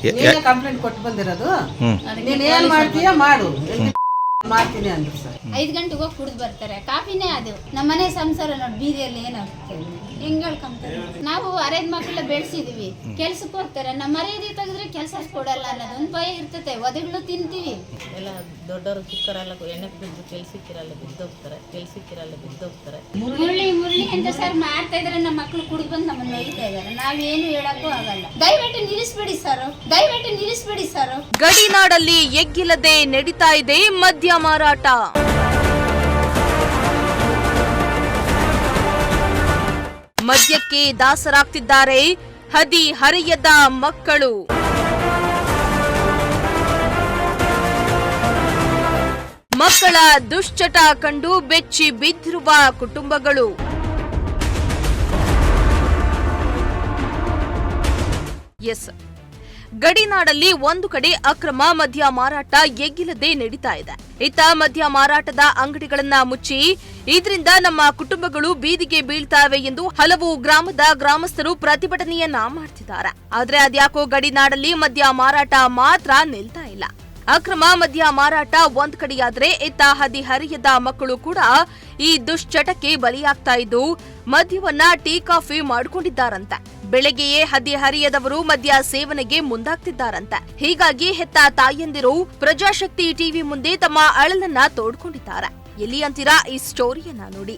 Complaint ಕೊಟ್ಟು ಬಂದಿರೋದು. ನೀನ್ ಏನ್ ಮಾಡ್ತೀಯ ಮಾಡು, ಮಾಡ್ತೀನಿ ಅಂದ್ರು ಸರ್. 5 ಗಂಟೆಗೆ ಹೋಗಿ ಕುಡಿದು ಬರ್ತಾರೆ. ಕಾಫಿನೇ ಅದು ನಮ್ಮ ಮನೆ ಸಂಸಾರ ನೋಡಿ ಬೀದಿಯಲ್ಲಿ ಏನಾಗುತ್ತೆ ಹೆಂಗ್ ಹೇಳ್ಕೊಂತಾರೆ. ನಾವು ಅರೆದ್ ಮಕ್ಕಳ ಬೆಳೆಸಿದೀವಿ, ಕೆಲ್ಸಕ್ಕೆ ಹೋಗ್ತಾರೆ. ನಮ್ಮ ಮರ್ಯಾದೆ ತೆಗೆದ್ರೆ ಕೆಲಸ ಕೊಡಲ್ಲ ಅನ್ನೋದು ಒಂದು ಭಯ ಇರ್ತತೆ. ಒದಗಳು ತಿಂತೀವಿ. ಎಲ್ಲ ದೊಡ್ಡವರು ಚಿಕ್ಕವರೆಲ್ಲ ಎಣ್ಣೆ ಬಿದ್ದು ಕೆಲ್ಸಕ್ಕಿರಲ್ಲ ಬಿದ್ದೋಗ್ತಾರೆ. ಮುರಳಿ ಅಂತ ಸರ್ ಮಾಡ್ತಾ ಇದಾರೆ. ನಮ್ಮ ಮಕ್ಕಳು ಕುಡಿದು ಬಂದು ನಮ್ಮನ್ನ ನೋಯ್ತಾ ಇದಾರೆ. ನಾವೇನು ಹೇಳಕ್ಕೂ ಆಗಲ್ಲ. ದಯವಿಟ್ಟು ನಿಲ್ಲಿಸ್ಬೇಡಿ ಸರ್. ಗಡಿನಾಡಲ್ಲಿ ಎಗ್ಗಿಲ್ಲದೆ ನಡೀತಾ ಇದೆ ಮದ್ಯ ಮಾರಾಟ. ಮದ್ಯಕ್ಕೆ ದಾಸರಾಗ್ತಿದ್ದಾರೆ ಹದಿಹರೆಯದ ಮಕ್ಕಳು. ಮಕ್ಕಳ ದುಶ್ಚಟ ಕಂಡು ಬೆಚ್ಚಿ ಬಿದ್ದಿರುವ ಕುಟುಂಬಗಳು. ಎಸ್, ಗಡಿನಾಡಲ್ಲಿ ಒಂದು ಕಡೆ ಅಕ್ರಮ ಮದ್ಯ ಮಾರಾಟ ಎಗ್ಗಿಲ್ಲದೆ ನಡೀತಾ ಇದೆ. ಇತ್ತ ಮದ್ಯ ಮಾರಾಟದ ಅಂಗಡಿಗಳನ್ನ ಮುಚ್ಚಿ ಇದರಿಂದ ನಮ್ಮ ಕುಟುಂಬಗಳು ಬೀದಿಗೆ ಬೀಳ್ತಾವೆ ಎಂದು ಹಲವು ಗ್ರಾಮಸ್ಥರು ಪ್ರತಿಭಟನೆಯನ್ನ ಮಾಡ್ತಿದ್ದಾರೆ. ಆದ್ರೆ ಅದ್ಯಾಕೋ ಗಡಿನಾಡಲ್ಲಿ ಮದ್ಯ ಮಾರಾಟ ಮಾತ್ರ ನಿಲ್ತಾ ಇಲ್ಲ. ಅಕ್ರಮ ಮದ್ಯ ಮಾರಾಟ ಒಂದ್ ಕಡೆಯಾದ್ರೆ ಇತ್ತ ಹದಿಹರೆಯದ ಮಕ್ಕಳು ಕೂಡ ಈ ದುಶ್ಚಟಕ್ಕೆ ಬಲಿಯಾಗ್ತಾ ಇದ್ದು ಮದ್ಯವನ್ನ ಟೀ ಕಾಫಿ ಮಾಡಿಕೊಂಡಿದ್ದಾರಂತೆ. ಬೆಳಗ್ಗೆಯೇ ಹದಿಹರೆಯದವರು ಮದ್ಯ ಸೇವನೆಗೆ ಮುಂದಾಗ್ತಿದ್ದಾರಂತೆ. ಹೀಗಾಗಿ ಹೆತ್ತ ತಾಯಂದಿರು ಪ್ರಜಾಶಕ್ತಿ ಟಿವಿ ಮುಂದೆ ತಮ್ಮ ಅಳಲನ್ನ ತೋಡ್ಕೊಂಡಿದ್ದಾರೆ. ಎಲ್ಲಿ ಅಂತೀರಾ ಈ ಸ್ಟೋರಿಯನ್ನ ನೋಡಿ.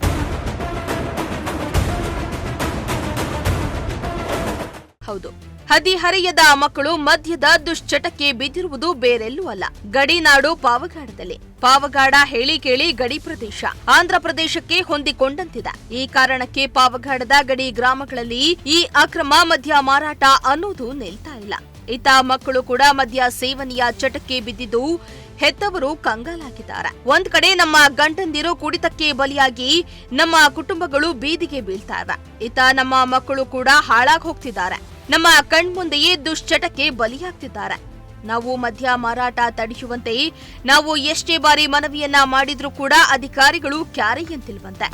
ಹೌದು, ಹದಿಹರೆಯದ ಮಕ್ಕಳು ಮದ್ಯದ ದುಶ್ಚಟಕ್ಕೆ ಬಿದ್ದಿರುವುದು ಬೇರೆಲ್ಲೂ ಅಲ್ಲ, ಗಡಿನಾಡು ಪಾವಗಾಡದಲ್ಲಿ. ಪಾವಗಾಡ ಹೇಳಿ ಕೇಳಿ ಗಡಿ ಪ್ರದೇಶ ಆಂಧ್ರ ಪ್ರದೇಶಕ್ಕೆ ಹೊಂದಿಕೊಂಡಂತಿದೆ. ಈ ಕಾರಣಕ್ಕೆ ಪಾವಗಾಡದ ಗಡಿ ಗ್ರಾಮಗಳಲ್ಲಿ ಈ ಅಕ್ರಮ ಮದ್ಯ ಮಾರಾಟ ಅನ್ನೋದು ನಿಲ್ತಾ ಇಲ್ಲ. ಇತ್ತ ಮಕ್ಕಳು ಕೂಡ ಮದ್ಯ ಸೇವನೆಯ ಚಟಕ್ಕೆ ಬಿದ್ದಿದ್ದು ಹೆತ್ತವರು ಕಂಗಾಲಾಗಿದ್ದಾರೆ. ಒಂದ್ ಕಡೆ ನಮ್ಮ ಗಂಡಂದಿರು ಕುಡಿತಕ್ಕೆ ಬಲಿಯಾಗಿ ನಮ್ಮ ಕುಟುಂಬಗಳು ಬೀದಿಗೆ ಬೀಳ್ತಾವೆ. ಇತ್ತ ನಮ್ಮ ಮಕ್ಕಳು ಕೂಡ ಹಾಳಾಗಿ ಹೋಗ್ತಿದ್ದಾರೆ. ನಮ್ಮ ಕಣ್ಮುಂದೆಯೇ ದುಶ್ಚಟಕ್ಕೆ ಬಲಿಯಾಗ್ತಿದ್ದಾರೆ. ನಾವು ಮದ್ಯ ಮಾರಾಟ ತಡೆಯುವಂತೆ ನಾವು ಎಷ್ಟೇ ಬಾರಿ ಮನವಿಯನ್ನ ಮಾಡಿದ್ರೂ ಕೂಡ ಅಧಿಕಾರಿಗಳು ಕ್ಯಾರೆಯಂತಿಲ್ವಂತೆ.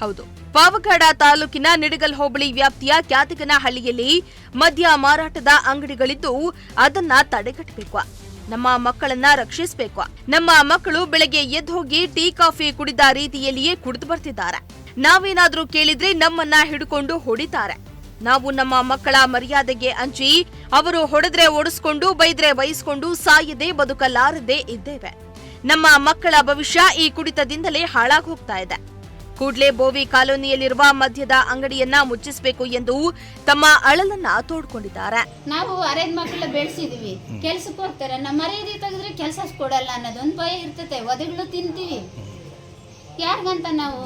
ಹೌದು, ಪಾವಗಡ ತಾಲೂಕಿನ ನಿಡಗಲ್ ಹೋಬಳಿ ವ್ಯಾಪ್ತಿಯ ಕ್ಯಾತಗನಹಳ್ಳಿಯಲ್ಲಿ ಮದ್ಯ ಮಾರಾಟದ ಅಂಗಡಿಗಳಿದ್ದು ಅದನ್ನ ತಡೆಗಟ್ಟಬೇಕು. ನಮ್ಮ ಮಕ್ಕಳನ್ನ ರಕ್ಷಿಸಬೇಕು. ನಮ್ಮ ಮಕ್ಕಳು ಬೆಳಗ್ಗೆ ಎದ್ದು ಹೋಗಿ ಟೀ ಕಾಫಿ ಕುಡಿದ ರೀತಿಯಲ್ಲಿಯೇ ಕುಡಿದು ಬರ್ತಿದ್ದಾರೆ. ನಾವೇನಾದ್ರೂ ಕೇಳಿದ್ರೆ ನಮ್ಮನ್ನ ಹಿಡ್ಕೊಂಡು ಹೊಡಿತಾರೆ. ನಾವು ನಮ್ಮ ಮಕ್ಕಳ ಮರ್ಯಾದೆಗೆ ಅಂಚಿ ಅವರು ಹೊಡೆದ್ರೆ ಓಡಿಸ್ಕೊಂಡು ಬೈದ್ರೆ ಬೈಸ್ಕೊಂಡು ಸಾಯದೆ ಬದುಕಲಾರದೆ ಇದ್ದೇವೆ. ನಮ್ಮ ಮಕ್ಕಳ ಭವಿಷ್ಯ ಈ ಕುಡಿತದಿಂದಲೇ ಹಾಳಾಗಿ ಹೋಗ್ತಾ ಇದೆ. ಕೂಡ್ಲೇ ಬೋವಿ ಕಾಲೋನಿಯಲ್ಲಿರುವ ಮದ್ಯದ ಅಂಗಡಿಯನ್ನ ಮುಚ್ಚಿಸಬೇಕು ಎಂದು ತಮ್ಮ ಅಳಲನ್ನ ತೋಡ್ಕೊಂಡಿದ್ದಾರೆ. ನಾವು ಅರೆದ್ ಮಕ್ಕಳ ಬೆಳೆಸಿದೀವಿ, ಕೆಲ್ಸಕ್ಕೆ ಹೋಗ್ತಾರೆ. ನಮ್ಮ ಮರ್ಯಾದೆ ತೆಗೆದ್ರೆ ಕೆಲಸ ಕೊಡಲ್ಲ ಅನ್ನೋದು ಒಂದು ಭಯ ಇರ್ತತೆ. ಒದಗಳು ತಿಂತೀವಿ. ಯಾರಿಗಂತ ನಾವು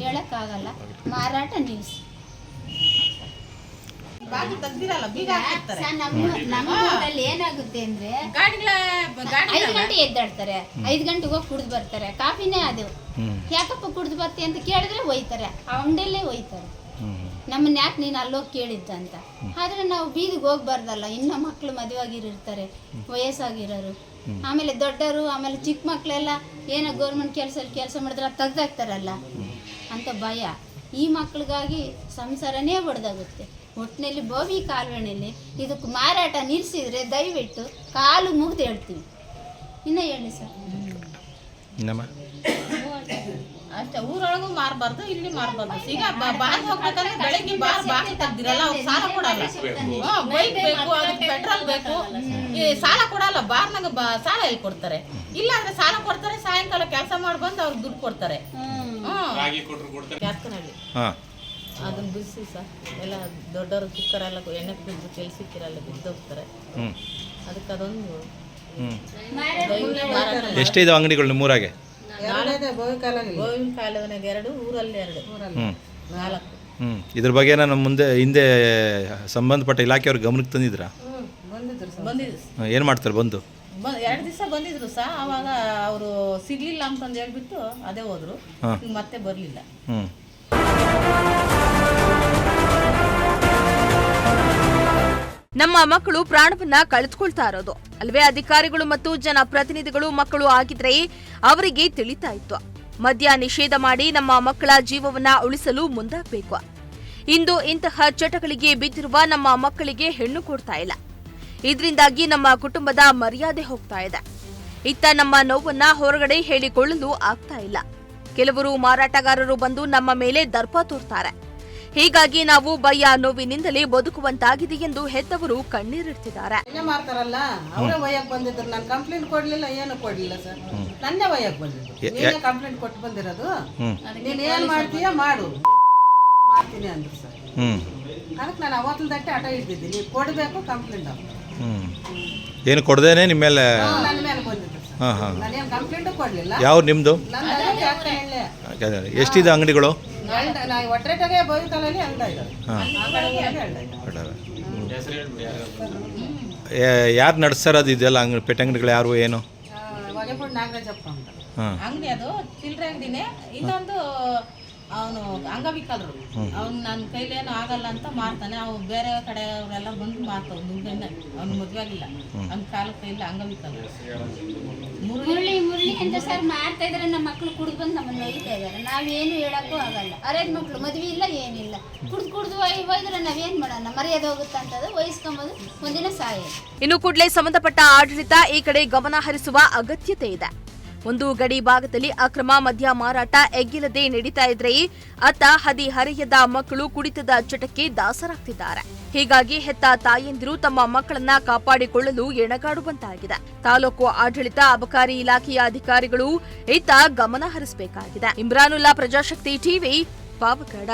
ಹೇಳಕ್ಕಾಗಲ್ಲ. ಮಾರಾಟ ನಿಲ್ಸಿ. ನಮ್ಮ ಊರಲ್ಲಿ ಏನಾಗುತ್ತೆ ಅಂದ್ರೆ 5 ಗಂಟೆ ಎದ್ದಾಡ್ತಾರೆ. 5 ಗಂಟೆಗೆ ಹೋಗಿ ಕುಡಿದು ಬರ್ತಾರೆ. ಕಾಫಿನೇ ಅದು. ಯಾಕಪ್ಪ ಕುಡಿದು ಬರ್ತಿ ಅಂತ ಕೇಳಿದ್ರೆ ಒಯ್ತಾರೆ. ಆ ಅಂಗಡಿಯಲ್ಲೇ ಒಯ್ತಾರೆ. ನಮ್ಮನ್ನ ಯಾಕೆ ನೀನು ಅಲ್ಲೋಗಿ ಕೇಳಿದ್ದ ಅಂತ. ಆದ್ರೆ ನಾವು ಬೀದಿಗೆ ಹೋಗ್ಬಾರ್ದಲ್ಲ. ಇನ್ನ ಮಕ್ಳು ಮದುವೆ ಆಗಿರ್ತಾರೆ, ವಯಸ್ಸಾಗಿರೋರು, ಆಮೇಲೆ ದೊಡ್ಡವರು, ಆಮೇಲೆ ಚಿಕ್ಕ ಮಕ್ಳೆಲ್ಲ ಏನೋ ಗೌರ್ಮೆಂಟ್ ಕೆಲಸ ಮಾಡಿದ್ರೆ ಅದು ತೆಗ್ದಾಕ್ತಾರಲ್ಲ ಅಂತ ಭಯ. ಈ ಮಕ್ಳಿಗಾಗಿ ಸಂಸಾರನೇ ಒಡೆದಾಗುತ್ತೆ. ಒಟ್ಟಿನಲ್ಲಿ ಬೋವಿ ಕಾಲುವೆನಲ್ಲಿ ಇದಕ್ಕೆ ಮಾರಾಟ ನಿಲ್ಲಿಸಿದ್ರೆ ದಯವಿಟ್ಟು ಕಾಲು ಮುಗ್ದು ಹೇಳ್ತೀವಿ. ಇನ್ನ ಹೇಳಿ ಸರ್. ಅಷ್ಟೇ, ಊರೊಳಗೂ ಮಾರಬಾರ್ದು, ಇಲ್ಲಿ ಮಾರಬಾರ್ದು. ಈಗ ಬಾರ್ ಹೋಗ್ಬೇಕಂದ್ರೆ ಬೆಳಗ್ಗೆ ಬಾಕಿ ತೆಗ್ದಿರಲ್ಲ, ಅವ್ರು ಸಾಲ ಕೊಡಲ್ಲ. ಬೈಕ್ ಬೇಕು, ಅದಕ್ಕೆ ಪೆಟ್ರೋಲ್ ಬೇಕು, ಸಾಲ ಕೊಡಲ್ಲ. ಬಾರ್ನಾಗ ಸಾಲ ಎಲ್ಲಿ ಕೊಡ್ತಾರೆ? ಇಲ್ಲ ಅಂದ್ರೆ ಸಾಲ ಕೊಡ್ತಾರೆ, ಸಾಯಂಕಾಲ ಕೆಲಸ ಮಾಡಿ ಬಂದು ಅವ್ರಿಗೆ ದುಡ್ಡು ಕೊಡ್ತಾರೆ. ಕ್ಯಾತ್ಕನಹಳ್ಳಿ ಅದನ್ನ ಬಿಡಿಸಿ ಸರ್. ಎಲ್ಲ ದೊಡ್ಡವರು ಚಿಕ್ಕವರೆಲ್ಲ ಎಣ್ಣೆ ಬಿದ್ದು ಕೆಲ್ಸಕ್ಕಿರಲ್ಲ ಬಿದ್ದೋಗ್ತಾರೆ. ಅದಕ್ಕೆ ಅದೊಂದು ಎಷ್ಟಿದೆ ಅಂಗಡಿಗಳು ನಿಮ್ಮೂರಾಗೆ? ಗೋವಿನ ಕಾಲುವೆನಾಗ 2, ಊರಲ್ಲಿ 2, 4. ಇದ್ರ ಬಗ್ಗೆ ನಮ್ಮ ಹಿಂದೆ ಸಂಬಂಧಪಟ್ಟ ಇಲಾಖೆಯವ್ರ ಗಮನಕ್ಕೆ ತಂದಿದ್ರಾ? ಬಂದಿದ್ರು. ಏನು ಮಾಡ್ತಾರೆ ಬಂದು? 2 ದಿವಸ ಬಂದಿದ್ರು ಸಹ. ಅವಾಗ ಅವರು ಸಿಗ್ಲಿಲ್ಲ ಅಂತಂದು ಹೇಳ್ಬಿಟ್ಟು ಅದೇ ಹೋದ್ರು. ಮತ್ತೆ ಬರಲಿಲ್ಲ. ನಮ್ಮ ಮಕ್ಕಳು ಪ್ರಾಣವನ್ನ ಕಳೆದುಕೊಳ್ತಾ ಇರೋದು ಅಲ್ವೇ? ಅಧಿಕಾರಿಗಳು ಮತ್ತು ಜನಪ್ರತಿನಿಧಿಗಳು ಮಕ್ಕಳು ಆಗಿದ್ರೆ ಅವರಿಗೆ ತಿಳಿತಾ ಇತ್ತು. ಮದ್ಯ ನಿಷೇಧ ಮಾಡಿ ನಮ್ಮ ಮಕ್ಕಳ ಜೀವವನ್ನ ಉಳಿಸಲು ಮುಂದಾಗಬೇಕು. ಇಂದು ಇಂತಹ ಚಟಗಳಿಗೆ ಬಿದ್ದಿರುವ ನಮ್ಮ ಮಕ್ಕಳಿಗೆ ಹೆಣ್ಣು ಕೊಡ್ತಾ ಇಲ್ಲ. ಇದರಿಂದಾಗಿ ನಮ್ಮ ಕುಟುಂಬದ ಮರ್ಯಾದೆ ಹೋಗ್ತಾ ಇದೆ. ಇತ್ತ ನಮ್ಮ ನೋವನ್ನ ಹೊರಗಡೆ ಹೇಳಿಕೊಳ್ಳಲು ಆಗ್ತಾ ಇಲ್ಲ. ಕೆಲವರು ಮಾರಾಟಗಾರರು ಬಂದು ನಮ್ಮ ಮೇಲೆ ದರ್ಪ ತೋರ್ತಾರೆ. ಹೀಗಾಗಿ ನಾವು ಭಯ ನೋವಿನಿಂದಲೇ ಬದುಕುವಂತಾಗಿದೆ ಎಂದು ಹೆತ್ತವರು ಕಣ್ಣೀರಿಡ್ತಿದ್ದಾರೆ. ಮಾಡ್ತಾರಲ್ಲ ಅವರೇ ವಯಕ್ ಬಂದಿದ್ರು. ನಾನು ಕಂಪ್ಲೇಂಟ್ ಕೊಡ್ಲಿಲ್ಲ, ಏನು ಕೊಡ್ಲಿಲ್ಲ ಸರ್. ನನ್ನೇ ವಯಕ್ ಬಂದಿದ್ರು. ನೀನೇ ಕಂಪ್ಲೇಂಟ್ ಕೊಟ್ಟು ಬಂದಿರೋದು, ನೀನ್ ಏನ್ ಮಾಡ್ತೀಯ ಮಾಡು, ಮಾಡ್ತೀನಿ ಅಂದ್ರು ಸರ್. ಅದಕ್ಕೆ ನಾನು ಅವತ್ತಿನ ದಟ್ಟೆ ಆಟ ಹಿಡ್ದಿದ್ದೆ, ನೀವು ಕೊಡ್ಬೇಕು ಕಂಪ್ಲೇಂಟ್. ಏನು ಕೊಡದೇನೆ ನಿಮ್ಮ ಮೇಲೆ ನನ್ನ ಮೇಲೆ ಬಂದಿದ್ರು ಸರ್. ನಾನೇನು ಕಂಪ್ಲೇಂಟು ಕೊಡ್ಲಿಲ್ಲ. ಯಾವ ನಿಮ್ಮದು? ನನ್ನ ಎಷ್ಟಿದೆ ಅಂಗಡಿಗಳು? ಒಟ್ರೆಟಾಗೆ ಬೋಯಿತಲಲ್ಲಿ ಹೇಳ್ದ ಇದ್ದಾರೆ. ಯಾರು ನಡೆಸ್ತಾರದು ಇದೆಲ್ಲ ಪೆಟ್ ಅಂಗಡಿಗಳು ಯಾರು ಏನು? ಹೊಗೆಪುಡ್ ನಾಗರಾಜಪ್ಪ ಅಂತ ಅಂಗಡಿ, ಅದು ಚಿಲ್ಲರೆ ಅಂಗಡಿನೇ. ಇನ್ನೊಂದು ಅವನು ಅಂಗವಿಕಲರು, ಅವ್ನು ನನ್ನ ಕೈಲೇನು ಆಗಲ್ಲ ಅಂತ ಮಾರ್ತಾನೆ. ಅವು ಬೇರೆ ಕಡೆ ಅವರೆಲ್ಲ ಬಂದು ಮಾರ್ತಾವ. ದುಡ್ಡನ್ನ ಅವ್ನು ಮದುವೆ ಆಗಿಲ್ಲ, ಅವ್ನ ಕಾಲ ಕೈಲಿ ಅಂಗವಿಕಲರು. ಮುರಳಿ ಅಂತ ಸರ್ ಮಾಡ್ತಾ ಇದ್ರೆ ನಮ್ಮ ಮಕ್ಕಳು ಕುಡಿದು ಬಂದು ನಮ್ಮನ್ನು ಒಯ್ತಾ ಇದ್ದಾರೆ. ನಾವೇನು ಹೇಳಕ್ಕೂ ಆಗಲ್ಲ. ಅರೇಜ್ ಮಕ್ಕಳು ಮದುವೆ ಇಲ್ಲ, ಏನಿಲ್ಲ, ಕುಡ್ದು ಒಯ್ದ್ರೆ ನಾವೇನ್ ಮಾಡೋಣ? ಮರ್ಯಾದೆ ಹೋಗುತ್ತೆ ಅಂತದ್ದು ವಹಿಸ್ಕೊಂಬೋದು, ಒಂದಿನ ಸಾಯೋದು. ಇನ್ನು ಕೂಡಲೇ ಸಂಬಂಧಪಟ್ಟ ಆಡಳಿತ ಈ ಕಡೆ ಗಮನ ಹರಿಸುವ ಅಗತ್ಯತೆ ಇದೆ. ಒಂದು ಗಡಿ ಭಾಗದಲ್ಲಿ ಅಕ್ರಮ ಮದ್ಯ ಮಾರಾಟ ಎಗ್ಗಿಲ್ಲದೆ ನಡೀತಾ ಇದ್ರೆ ಅತ್ತ ಹದಿಹರೆಯದ ಮಕ್ಕಳು ಕುಡಿತದ ಚಟಕ್ಕೆ ದಾಸರಾಗ್ತಿದ್ದಾರೆ. ಹೀಗಾಗಿ ಹೆತ್ತ ತಾಯಂದಿರು ತಮ್ಮ ಮಕ್ಕಳನ್ನ ಕಾಪಾಡಿಕೊಳ್ಳಲು ಎಣಗಾಡುವಂತಾಗಿದೆ. ತಾಲೂಕು ಆಡಳಿತ, ಅಬಕಾರಿ ಇಲಾಖೆಯ ಅಧಿಕಾರಿಗಳು ಇತ್ತ ಗಮನ ಹರಿಸಬೇಕಾಗಿದೆ. ಇಮ್ರಾನುಲ್ಲಾ, ಪ್ರಜಾಶಕ್ತಿ ಟಿವಿ, ಪಾವಗಡ.